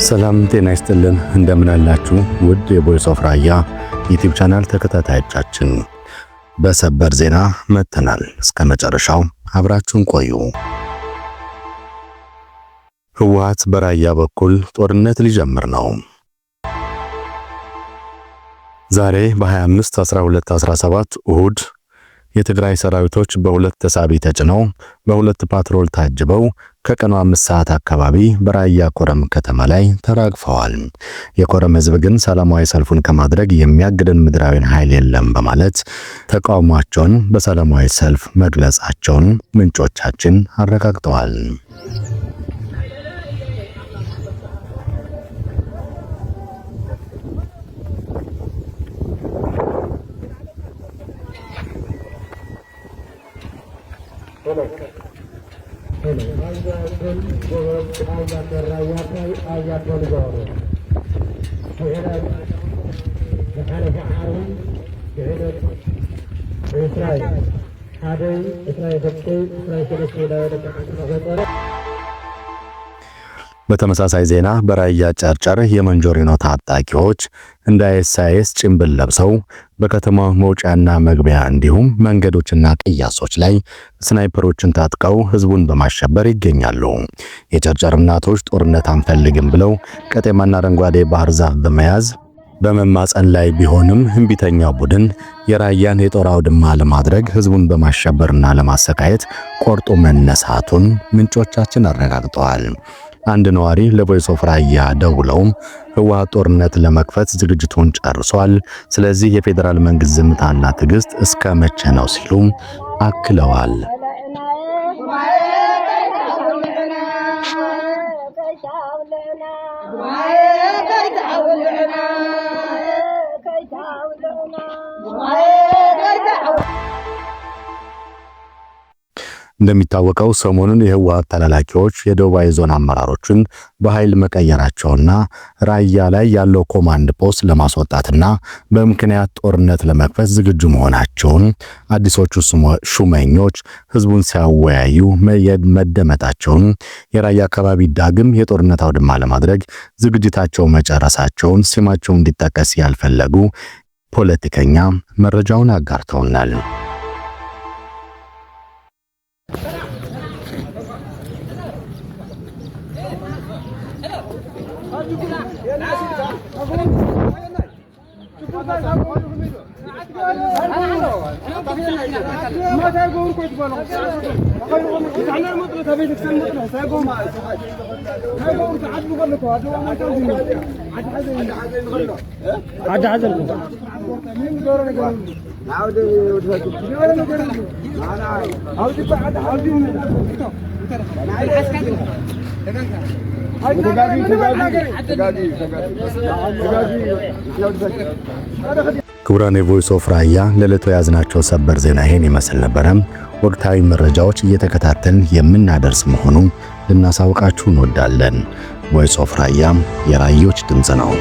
ሰላም ጤና ይስጥልን እንደምን አላችሁ ውድ የቮይስ ኦፍ ራያ ዩቲዩብ ቻናል ተከታታዮቻችን በሰበር ዜና መተናል። እስከ መጨረሻው አብራችሁን ቆዩ። ህወሓት በራያ በኩል ጦርነት ሊጀምር ነው። ዛሬ በ25/12/17 እሁድ የትግራይ ሰራዊቶች በሁለት ተሳቢ ተጭነው በሁለት ፓትሮል ታጅበው ከቀኑ 5 ሰዓት አካባቢ በራያ ኮረም ከተማ ላይ ተራግፈዋል። የኮረም ህዝብ ግን ሰላማዊ ሰልፉን ከማድረግ የሚያግደን ምድራዊ ኃይል የለም በማለት ተቃውሟቸውን በሰላማዊ ሰልፍ መግለጻቸውን ምንጮቻችን አረጋግጠዋል። በተመሳሳይ ዜና በራያ ጨርጨር የመንጆሪኖ ታጣቂዎች እንደ ኤስአይኤስ ጭምብል ለብሰው በከተማው መውጫና መግቢያ እንዲሁም መንገዶችና ቅያሶች ላይ ስናይፐሮችን ታጥቀው ህዝቡን በማሸበር ይገኛሉ። የጨርጨር እናቶች ጦርነት አንፈልግም ብለው ቀጤማና አረንጓዴ ባህር ዛፍ በመያዝ በመማፀን ላይ ቢሆንም ህንቢተኛው ቡድን የራያን የጦር አውድማ ለማድረግ ህዝቡን በማሸበርና ለማሰቃየት ቆርጦ መነሳቱን ምንጮቻችን አረጋግጠዋል። አንድ ነዋሪ ለቮይስ ኦፍ ራያ ደውለውም ህወሓት ጦርነት ለመክፈት ዝግጅቱን ጨርሷል፣ ስለዚህ የፌዴራል መንግስት ዝምታና ትዕግስት እስከ መቼ ነው ሲሉ አክለዋል። እንደሚታወቀው ሰሞኑን የህወሓት ተላላኪዎች የደቡባዊ ዞን አመራሮችን በኃይል መቀየራቸውና ራያ ላይ ያለው ኮማንድ ፖስት ለማስወጣትና በምክንያት ጦርነት ለመክፈት ዝግጁ መሆናቸውን አዲሶቹ ሹመኞች ህዝቡን ሲያወያዩ መደመጣቸውን የራያ አካባቢ ዳግም የጦርነት አውድማ ለማድረግ ዝግጅታቸው መጨረሳቸውን ስማቸው እንዲጠቀስ ያልፈለጉ ፖለቲከኛ መረጃውን አጋርተውናል። ክቡራን የቮይስ ኦፍ ራያ ለዕለቱ ያዝናቸው ሰበር ዜና ይሄን ይመስል ነበረ። ወቅታዊ መረጃዎች እየተከታተልን የምናደርስ መሆኑን ልናሳውቃችሁ እንወዳለን። ቮይስ ኦፍ ራያ የራዮች ድምጽ ነው።